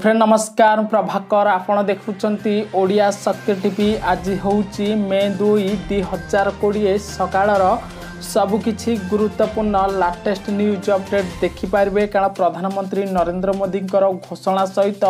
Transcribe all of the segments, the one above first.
Friend नमस्कार प्रभाकर आपण देखुचंती ओडिया शक्ति टीवी। आज होउची मे 2 2020 सकाळर सबुकिछि गुरुत्वपूर्ण लाटेस्ट न्यूज अपडेट देखिपारे। कारण प्रधानमंत्री नरेंद्र मोदी घोषणा सहित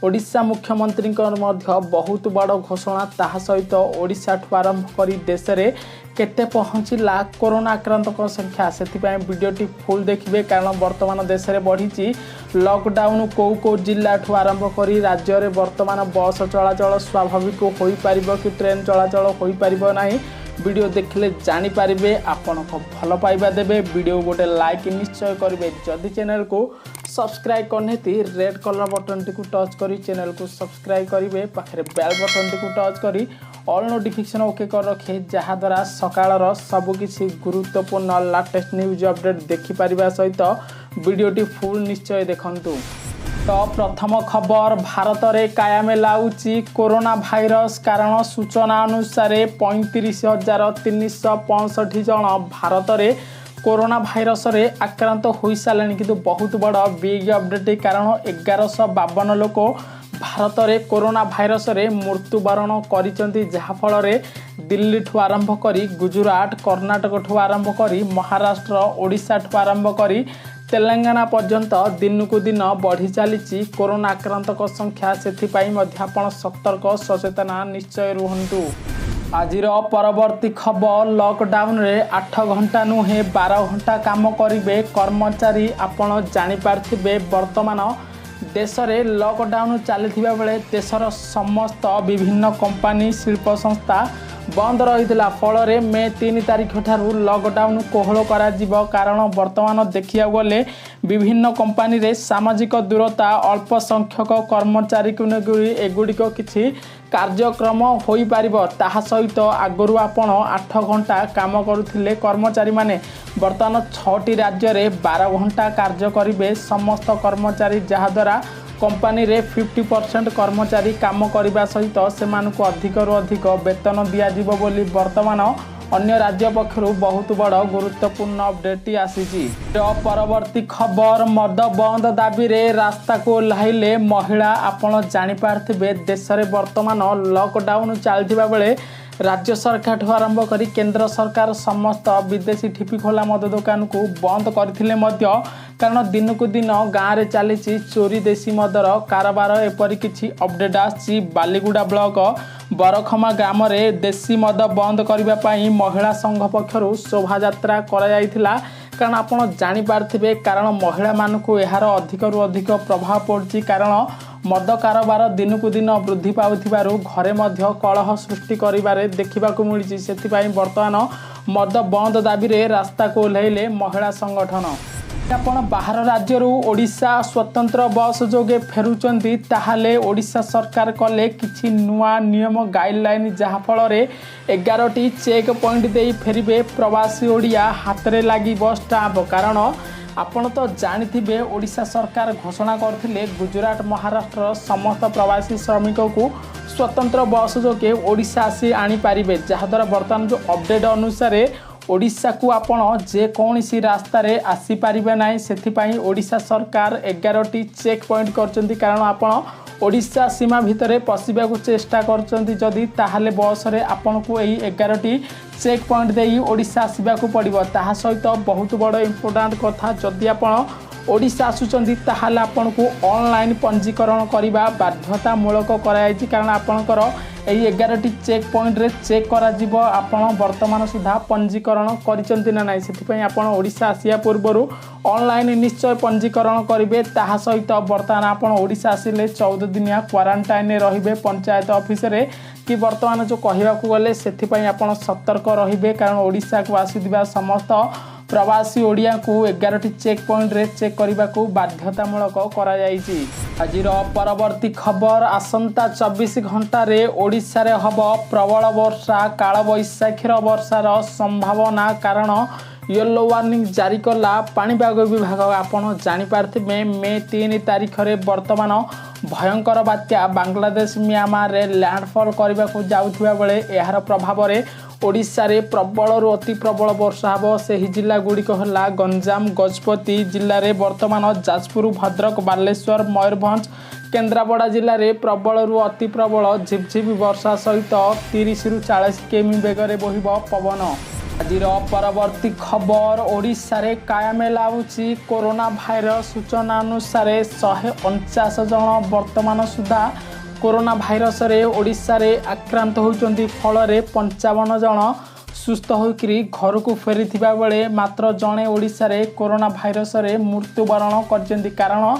ओडिशा मुख्यमंत्री बहुत बड़ घोषणा ताहा सहित ओडिशा ठू आरंभ करी देश में केते पहुँचला कोरोना आक्रांत संख्या से वीडियोटी फुल देखिए। कारण वर्तमान देश में बढ़ी लॉकडाउन कौ जिला ठू आरंभ करी राज्य में वर्तमान बस चलाचल स्वाभाविक हो पार कि ट्रेन चलाचल हो पार नहीं। वीडियो देखले जानी पारिबे आपण को भल पाइबा देबे। वीडियो गोटे लाइक निश्चय करेंगे। जदि चैनल को सब्सक्राइब करने रेड कलर बटन टी को टच करी चैनल को सब्सक्राइब करेंगे। पाखे बेल बटन टी को टच करी ऑल नोटिफिकेशन ओके कर रखे जहाद्वारा सकाळर सबकिछि गुरुत्वपूर्ण लाटेस्ट न्यूज अपडेट देखिपारिबा सहित वीडियोटी फुल निश्चय देखंतु। तो प्रथम खबर भारत में कायम लाउची कोरोना भाइरस। कारण सूचना अनुसार 35,365 जन भारत में कोरोना भाइरस रे आक्रांत हो सारे कि बहुत बड़ बिग अपडेट। कारण 1152 लोक भारत में कोरोना भाइरस रे मृत्युवरण करिसेंती। जहाँफल दिल्ली ठू आरंभ करी गुजरात कर्नाटक ठू आरंभ करी महाराष्ट्र ओडिशा ठू आरंभ करी तेलंगाना पर्यंत दिन को दिन बढ़ी चली कोरोना आक्रांत संख्या। से सतर्क सचेतना निश्चय रुहंतु। आज परवर्ती खबर लॉकडाउन रे 8 घंटा नुहे 12 घंटा काम करेंगे कर्मचारी। आपण जापारे वर्तमान देश में लॉकडाउन चली बेले देशर समस्त विभिन्न कंपनी शिल्प संस्था बंद रही। फल मे 3 तारिख ठारू लॉकडाउन कोहल करा जिवो। कारण वर्तमान देखिया गले विभिन्न कंपनी रे सामाजिक दूरता अल्प संख्यक कर्मचारी को एगुड़िक किछि कार्यक्रम हो पारिबो। ताहा सहित आगरू आपण 8 घंटा काम करुथिले कर्मचारी माने वर्तमान 6टी राज्य में 12 घंटा कार्य करिवे समस्त कर्मचारी। जहाद्वारा कंपनी रे 50% कर्मचारी काम करने सहित से अधिक रु अधिक वेतन दिज्व बोली वर्तमान अन्य राज्य पक्षर बहुत बड़ गुरुत्वपूर्ण अपडेट आसी। परवर्ती खबर मद बंद दाबी रे रास्ता को ओह्लाइले महिला। आपण जापारे देश में वर्तमान लॉकडाउन चलता बेले राज्य सरकार ठू आरंभ करी केंद्र सरकार समस्त विदेशी ठिपी खोला मद दुकान को बंद करथिले मध्य। कारण दिन को दिन गाँव में चली चोरी देशी मदर कारोबार। एपरी किछि अपडेट आछि बालीगुड़ा ब्लॉक बरखमा ग्राम में देशी मद बंद करने पाई महिला संघ पक्षर शोभा यात्रा करा जायथिला। कारण आपण जापारे कारण महिला मानकु यार अधिक रु अधिक प्रभाव पड़ुछि। कारण मद कारोबार दिन को दिन वृद्धि पाउथिबारु घरे मध्य कलह सृष्टि करिबारे देखिबाकु मिलिछि। सेथिपाई वर्तमान मद बंद दाबी रे रास्ता को ओह्लाइले महिला संगठन। आपण बाहर राज्य ओडिशा स्वतंत्र बस जोगे फेरुचंती ताहाले ओडिशा सरकार कले किछि नुआ नियम गाइडलाइन। जहाँफल 11टी चेक पॉइंट दे फेरिबे प्रवासी ओडिया हाथ में लगे स्टाम्प। कारण आपण तो जानिथिबे ओडिशा सरकार घोषणा करथिले गुजरात महाराष्ट्र समस्त प्रवासी श्रमिक को स्वतंत्र बस जोगे ओडिशा आसी आनी पारिबे। जहाद्वारा वर्तमान जो अपडेट अनुसार ओडिशा को आपण जेकोसी रास्ता रे आसी पारिबे नाही। सेथिपाई ओडिशा सरकार 11टी चेक पॉइंट करचंती। कारण आपण ओडिशा सीमा भितर पशिबा को चेष्टा करचंती जदि ताहाले बस रे आपण को एही 11टी चेक पॉइंट देई ओडिशा आसीबा को पड़िबो। ताहा सहित बहुत बड़ इंपोर्टेंट कथा जदि आपण ओडिशा आसुचंती ताहाले आपण को ऑनलाइन पंजीकरण करिबा बाध्यतामूलक करायछि। कारण आपणकर एही 11टी चेक पॉइंट रे चेक करा जिवो आपण वर्तमान सुधा पंजीकरण करिसंती ना नाही। सेथिपई आपण ओडिशा आसिया पूर्वरु ऑनलाइन निश्चय पंजीकरण करिवे। ताहा सहित वर्तमान आपण ओडिशा आसिले 14 दिनिया क्वारंटाइन रे रहिबे पंचायत ऑफिस रे कि वर्तमान जो कहिबाकू गले सेथिपई आपण सतर्क रहिबे। कारण ओडिशा को आसीदिबा समस्त प्रवासी ओडिया को 11टी चेक पॉइंट रे चेक करने को बाध्यतामूलक करा जायछि। आजिर परवर्ती खबर आसंता 24 घंटा रे ओडिशा रे हब प्रबल वर्षा काल बैशाखीर वर्षार संभावना। कारण येलो वार्निंग जारी कला पाणीपाग विभाग। आपण जापारे मे 3 तारिख रे वर्तमान भयंकर बात्या बांग्लादेश म्यांमार रे लैंडफॉल करने को जाउथिबा बेले यार प्रभाव रे ओडिशा रे प्रबल रु अति प्रबल वर्षा हम। से जिला गुड़िक है गंजाम गजपति जिले में वर्तमान जाजपुर भद्रक बालेश्वर मयूरभंज केन्द्रापड़ा जिले में प्रबल अति प्रबल झिपझिप वर्षा सहित 30 ରୁ 40 किमी बेगर बोहिब पवन। आज परवर्ती खबर ओडिशा रे कायम लाଗୁଛି कोरोना भाइरस। सूचना अनुसार 149 जन वर्तमान सुधा कोरोना भाइरस रे ओडिशा रे आक्रांत होइचंती। फल 55 जन सुस्थ होकरी घर को फेरी बेले मात्र जड़े ओडिशा रे कोरोना भाइरस रे मृत्युवरण करछंती। कारण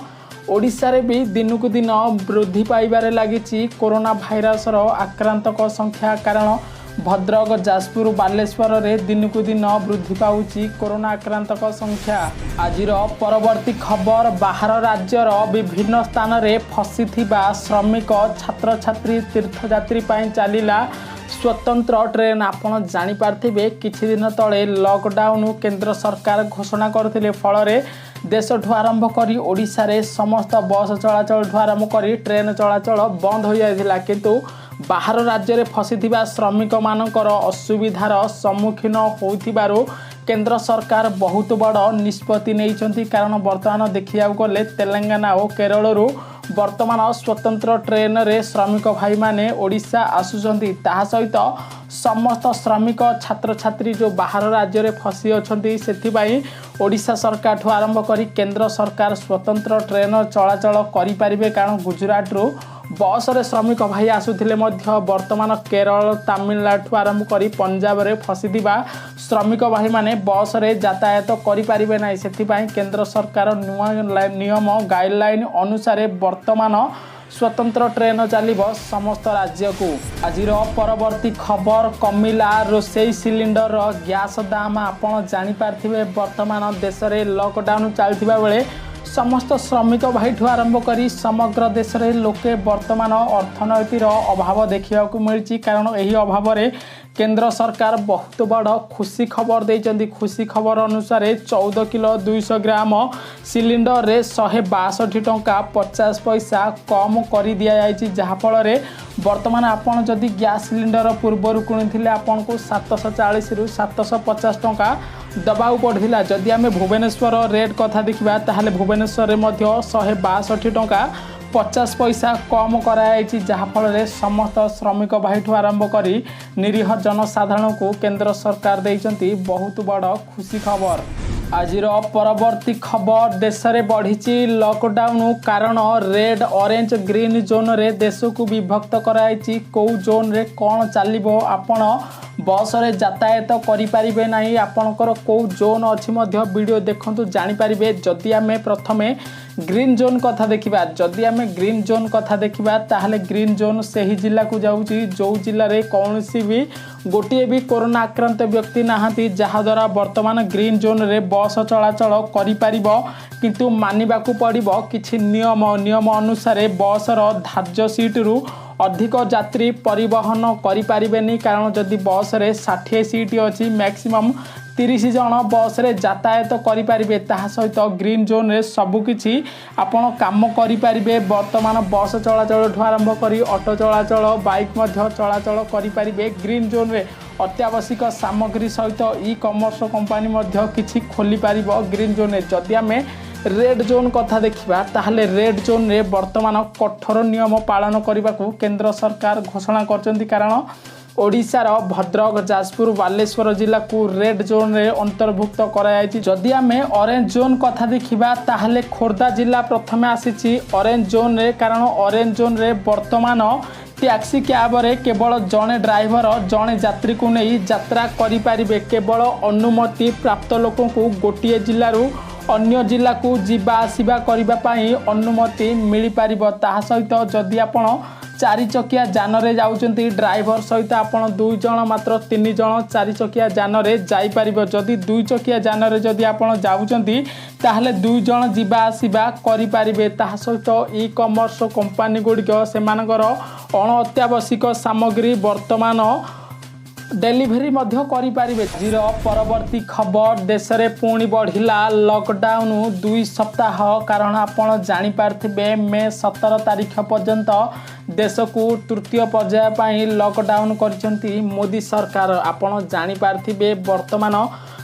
ओडिशा रे भी दिनकू दिन वृद्धि पाइबारे लागिछि कोरोना भाइरस रो आक्रांतक संख्या। कारण भद्रक, जाजपुर, बालेश्वर रे दिनकू दिन वृद्धि पाउछि कोरोना आक्रांतक संख्या। आजिर परवर्ती खबर बाहर राज्यर विभिन्न स्थान रे फसिथिबा श्रमिक, छात्र छात्री, तीर्थयात्री पई चलिला स्वतंत्र ट्रेन। आपण जानि पारथिबे किछि दिन तळे लॉकडाउन केंद्र सरकार घोषणा करथिले। फल देशठू आरंभ करी ओडिशा रे समस्त बस चलाचल ठू आरंभ करी ट्रेन चलाचल बंद हो जाइथिला। किंतु बाहर राज्य रे फसिथिबा श्रमिक मानकर असुविधार सम्मुखीन होइथिबारु केंद्र सरकार बहुत बड़ निष्पत्ति नहीं। कारण बर्तमान देखिया गले तेलंगाना और केरल रु वर्तमान स्वतंत्र ट्रेन रे श्रमिक भाई माने ओडिशा आसुचंती। ताहा सहित समस्त श्रमिक, छात्र छात्री जो बाहर राज्य रे फसी अछंती सेथिबाई ओडिशा सरकार ठू आरंभ करी केंद्र सरकार स्वतंत्र ट्रेन चलाचल करि परिबे। कारण गुजरात रु बस रे श्रमिक भाई आसुथिले मध्य वर्तमान केरल, तमिलनाडु आरंभ करी पंजाब रे फसिथिबा श्रमिक भाई माने बस रे यातायात करि परिबे नै। सेथिबाई केंद्र सरकार नियम गाइडलाइन अनुसार वर्तमान स्वतंत्र ट्रेन चलिबो समस्त राज्य को। आजिर परवर्ती खबर कमिला रोषेई सिलिंडर गैस दाम। आपण जानि पारथिबे वर्तमान देश रे लॉकडाउन चलथिबा बेले समस्त श्रमिक भाई ठू आरंभ करी समग्र देश रे लोके वर्तमान अर्थनैतिर अभाव देखा मिली। कारण यही अभाव रे केंद्र सरकार बहुत बड़ खुशी खबर देइचंती। खुशी खबर अनुसार 14 किलो 200 ग्राम सिलिंडर रे 162 टंका 50 पैसा कम कर दि जाइए। जहाँफल वर्तमान आपन जदि गैस सिलिंडर पूर्वर किणुथिले आपन को 740 ରୁ 750 टंका दबाऊ पड़ता। जदि आम भुवनेश्वर रेट कथा देखा ताहले भुवनेश्वर में 162 टंका 50 पैसा कम कराई। जहाँफल समस्त श्रमिक भाई ठू आरंभ करी निरीह जनसाधारण को केंद्र सरकार देइचंती बहुत बड़ खुशी खबर। आजिर परवर्ती खबर देश में बढ़ी लॉकडाउन। कारण रेड, ऑरेंज, ग्रीन जोन रे देश को विभक्त कराई। कौ जोन रे कौन चलो आपण बस रे यातायात करें ना। आपणकर कौ जोन अच्छी वीडियो देखु जानीपारे। जदि आम प्रथमे ग्रीन जोन कथा देखा, जदि आम ग्रीन जोन कथा देखा ताहले ग्रीन जोन से ही जिला को जाऊँगी जो जिले में कौन भी गोटे भी कोरोना आक्रांत व्यक्ति नहांती। जहाद्वारा वर्तमान ग्रीन जोन रे बस चलाचल करिपारिबो। किंतु मानिबाकू पड़िबो किछि नियम अनुसार बसर धार्य सीट रु अधिक यात्री परिवहन करिपारिबेनी। कारण जदि बस रे 60 सीट अच्छी मैक्सिमम 30 जन बस रे यातायात करिपारिबे। ताहा सहित ग्रीन जोन रे सबुकिछि आपण काम करिपारिबे। वर्तमान बस चलाचल ठू आरंभ करी ऑटो चलाचल, बाइक मध्य चलाचल करिपारिबे। ग्रीन जोन रे अत्यावश्यक सामग्री सहित ई कमर्स कंपनी मध्य किछि खोली पारिबो ग्रीन जोन रे। जदि आमे रेड जोन कथा देखा ताहले रेड जोन रे वर्तमान कठोर नियम पालन करने को केंद्र सरकार घोषणा करचंती। कारण ओडिशार भद्रक, जाजपुर, बालेश्वर जिला को रेड जोन रे अंतर्भुक्त कराई। जदि आमे ऑरेंज जोन कथा देखा ताहले खोर्धा जिला प्रथमे आसीछि ऑरेंज जोन रे। कारण ऑरेंज जोन रे वर्तमान टैक्सी कैब रे केवल जड़े ड्राइवर जड़े यात्री को नहीं यात्रा करिपारिबे। केवल अनुमति प्राप्त लोकों को गोटे जिलू अन्य जिला को जीवा आसिबा करिबा पाई अनुमति मिल पारिबो। ताहा सहित जदि आपण 4 चकिया जान रे जाउचंती ड्राइवर सहित आपण 2 जण मात्र 3 जण 4 चकिया जान रे जाई पारिबो। जदि 2 चकिया जान रे जदि आपण जाउचंती ताहले 2 जण जीवा आसिबा करि पारिबे। ताहा सहित ई कमर्स कंपनी गुडिक सेमानकर अण अत्यावश्यक सामग्री वर्तमान डेलीवरी करें। जीरो परवर्ती खबर देश में पुणी बढ़िला लॉकडाउन 2 सप्ताह। कारण आपण जानीपारे मे 17 तारीख पर्यंत देश को तृतीय पर्याय लॉकडाउन कर मोदी सरकार। आपण जानीपारे वर्तमान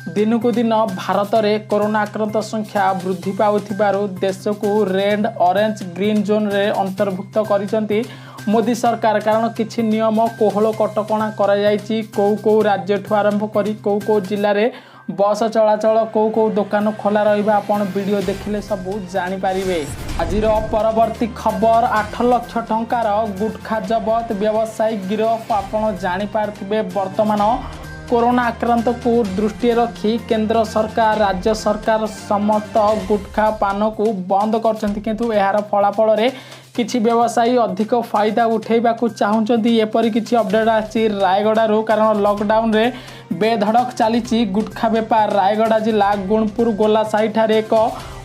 दिनकू दिन भारत में कोरोना आक्रांत संख्या वृद्धि पाउथिबारु देश को रेड ऑरेंज ग्रीन जोन रे अंतर्भुक्त करिसंती मोदी सरकार। कारण किछि नियम कोहल कटकणा करा जायछि कौ राज्य ठु आरंभ करी कौ जिल्ला रे बस चलाचल कौ दुकान खोला रहिबा आपण वीडियो देखिले सब जानि पारिबे। आजिर परवर्ती खबर 8 लाख टंकार गुटखा जबत व्यवसायी गिरफ। आपण जानि पारथिबे वर्तमान कोरोना आक्रांत को दृष्टि रखी केंद्र सरकार राज्य सरकार समस्त गुटखा पान को बंद करछंती किंतु एहार फलाफल रे किछि व्यवसायी अधिक फायदा उठेबा को चाहुचंती। एपरि किछि अपडेट आछि रायगड़ा कारण लॉकडाउन रे बेधड़क चली गुटखा बेपार। रायगड़ा जिला गुणपुर गोला साई ठारे एक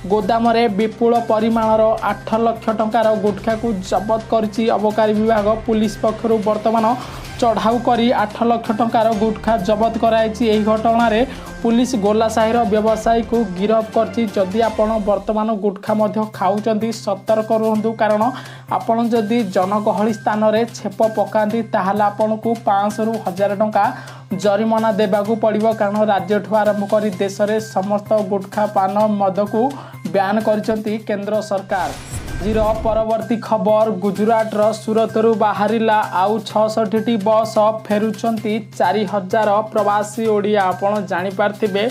गोदाम रे विपुल परिमाणर 8 लाख टंकार गुटखा को जबत करछि अबकारी विभाग। पुलिस पक्षरु वर्तमान चढ़ाऊ करी 8 लाख टंकार गुटखा जबत कराई। एही घटना रे पुलिस गोला साहिर व्यवसायी को गिरफ करछि। जदि आपण वर्तमान गुटखा मध्य खाउचंती सतर्क रहंतु कारण आपण जदि जनगहली स्थान रे छेप पकांती ताहाला आपण को 500 रु 1000 टंका जरिमाना देबाकू पड़िबो। कारण राज्य ठु आरंभ करी देश रे समस्त गुटखा पान मद को ब्यान करछंती केंद्र सरकार। जीरो परवर्ती खबर गुजरात रो सूरत रु बाहरिला आउ 66टी बस फेरुचंती 4000 प्रवासी ओडिया। आपण जानि पारथिबे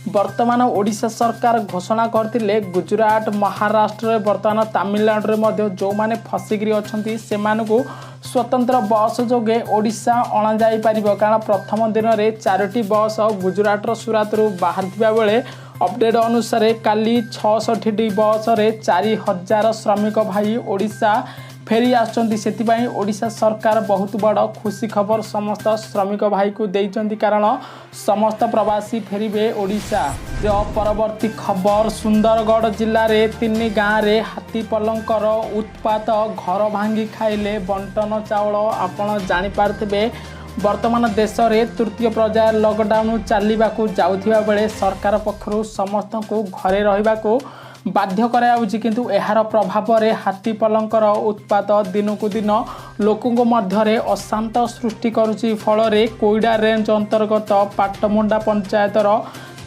वर्तमान ओडिशा सरकार घोषणा करथिले गुजरात महाराष्ट्र वर्तमान तमिलनाडु रे मध्ये जो माने फसिगिरी अछंती सेमानकू स्वतंत्र बस जोगे ओडिशा अणा जाई परिबो। कारण प्रथम दिन रे 4टी बस गुजरात रो सूरत रु बाहरथिबा बेले अपडेट अनुसार काली 66टी बस रे 4000 श्रमिक भाई ओडिशा फेरी आछंती। सेतिबाई ओडिशा सरकार बहुत बड़ खुशी खबर समस्त श्रमिक भाई को देइचंती कारण समस्त प्रवासी फेरिबे ओडिशा। जो परवर्ती खबर सुंदरगढ़ जिल्ला रे 3 गाँ रे हाथी पलंकर उत्पात घर भांगी खाइले बंटन चाउल। आपण जानि पारथिबे वर्तमान देश में तृतीय पर्याय लॉकडाउन चलने को जाउथिबा बेले सरकार पक्षरु समस्त को घरे रहिबा को बाध्य कराउछि किंतु एहार प्रभाव रे हाथी पलंकर उत्पात दिनकू दिन लोकंक मध्यरे अशांत सृष्टि करुछि। फल रे कोइडा रेंज अंतर्गत पाटमुंडा पंचायतर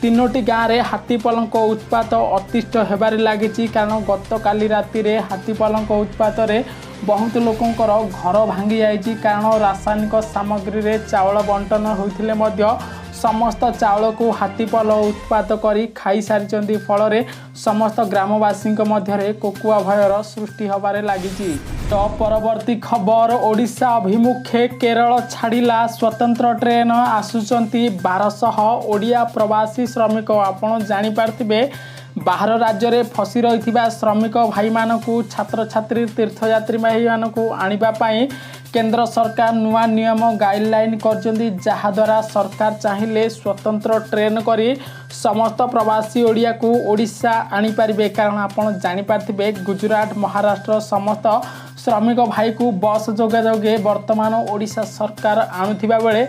3टी गाँव रे हाथी पलंक उत्पात अतिष्ट हेबारे लागिछि। कारण गतकाली राति रे हाथी पलंक उत्पात रे बहुत लोकंकर घर भांगी जाइछि। कारण रासायनिक सामग्री रे चावल बंटन होइथिले मध्य समस्त चावल को हाथीपल उत्पात करी खाई सारिचंती। फल रे समस्त ग्रामवासी मध्य कोकुआ भयर सृष्टि हबारे लागिछि। तो परवर्ती खबर ओडिशा अभिमुखे केरल छाड़िला स्वतंत्र ट्रेन आसुचंती 1200 ओडिया प्रवासी श्रमिक। आपण जानि पारथिबे बाहर राज्य रे फसी रहिथिबा श्रमिक भाई मानकू छात्र छात्री तीर्थयात्री भाई मानकू आनिबा पाई केंद्र सरकार नुआ नियम गाइडलाइन करजंती। जहा द्वारा सरकार चाहिए स्वतंत्र ट्रेन करी समस्त प्रवासी ओडिया को ओडिशा आनी पारिबे। कारण आपण जानि पारथिबे गुजरात महाराष्ट्र समस्त श्रमिक भाई को बस जोगे जोगे वर्तमान ओडिशा सरकार आणुथिबा बेले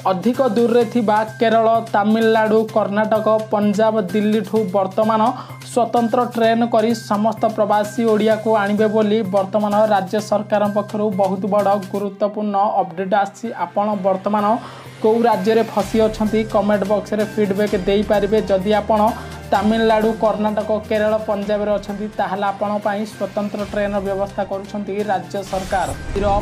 अधिक दूर रे थिबा केरल तमिलनाडु कर्नाटक पंजाब दिल्ली ठू वर्तमान स्वतंत्र ट्रेन करी समस्त प्रवासी ओडिया को आनिबे बोली वर्तमान राज्य सरकार पक्षरु बहुत बड़ गुरुत्वपूर्ण अपडेट आछि। आपण वर्तमान कौ राज्य रे फसी अछंती कमेंट बॉक्स रे फीडबैक देई पारिबे। जदि आपण तमिलनाडु कर्नाटक केरल पंजाब रे अछंती ताहला आपण पई स्वतंत्र ट्रेन व्यवस्था करूछंती राज्य सरकार।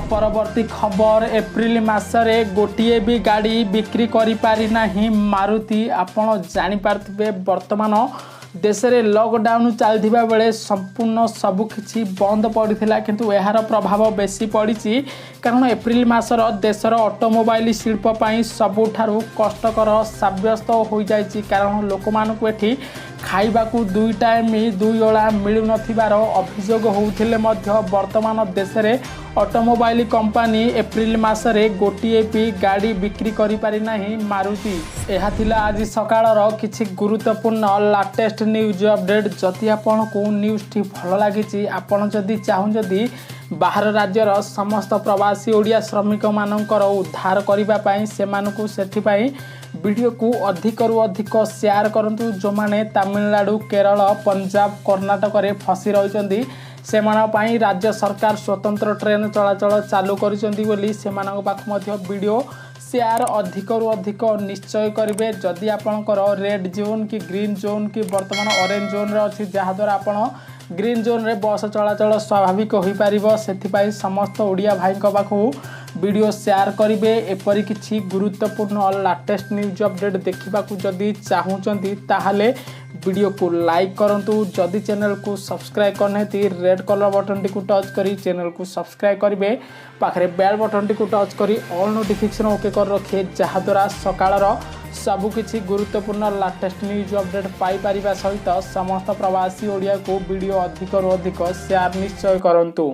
परवर्ती खबर एप्रिल मास रे गोटिए भी गाड़ी बिक्री करि पारि नाही मारुति। आपण जानि पारथिबे वर्तमान देश में लॉकडाउन चलथिबा बेले संपूर्ण सबुकिछि बंद पड़िथिला किंतु एहार प्रभाव बेसी पड़ी। कारण एप्रिल मासर देशर ऑटोमोबाइल शिल्प पई सबुठारु कष्टकर साब्यस्त हो जाइछि। कारण लोक मानकु एठी खाइबाकू 2 टाइम 2 ओला मिलु नथिबार अभियोग होउथिले मध्य वर्तमान देश में ऑटोमोबाइल कंपनी एप्रिल मासरे गोटिए भी गाड़ी बिक्री करि पारि नाही मारुति। एहा थिला आज सकाळर किछि गुरुत्वपूर्ण लाटेस्ट न्यूज अपडेट। जदि आपको न्यूज टी भल लगी आपड़ जदि चाहूँ जदि बाहर राज्यर समस्त प्रवासी ओडिया श्रमिक मानकर उद्धार करने से वीडियो को अधिकरू अधिक शेयर करंतु। जो माने तमिलनाडु केरल पंजाब कर्नाटक रे फसी रहिचंदी सेमानपाई राज्य सरकार स्वतंत्र ट्रेन चलाचल चालू करिसंती बोली सेमानक पाख मध्य वीडियो शेयर अधिकरू अधिक निश्चय करेंगे। जदि आपणकर रेड जोन कि ग्रीन जोन कि बर्तमान ऑरेंज जोन रे अच्छी जहाँद्वारा आपण ग्रीन जोन रे बस चलाचल स्वाभाविक हो पार से समस्त ओडिया भाई पाखु वीडियो शेयर करेंगे। एपरी किछि गुरुत्वपूर्ण लेटेस्ट न्यूज अपडेट देखा जदि चाहूँगी ताहले वीडियो को लाइक करंतु। जदि चैनल को सब्सक्राइब करना red colour button T touch करी चैनल को सब्सक्राइब करेंगे। पाखे बेल बटन टी टच करी ऑल नोटिफिकेशन ओके कर रखिए जहाँद्वारा सकाळर सबुकिछि गुरुत्वपूर्ण लेटेस्ट न्यूज अपडेट पाई परिबा सहित समस्त प्रवासी ओडिया को वीडियो अधिक शेयर निश्चय करंतु।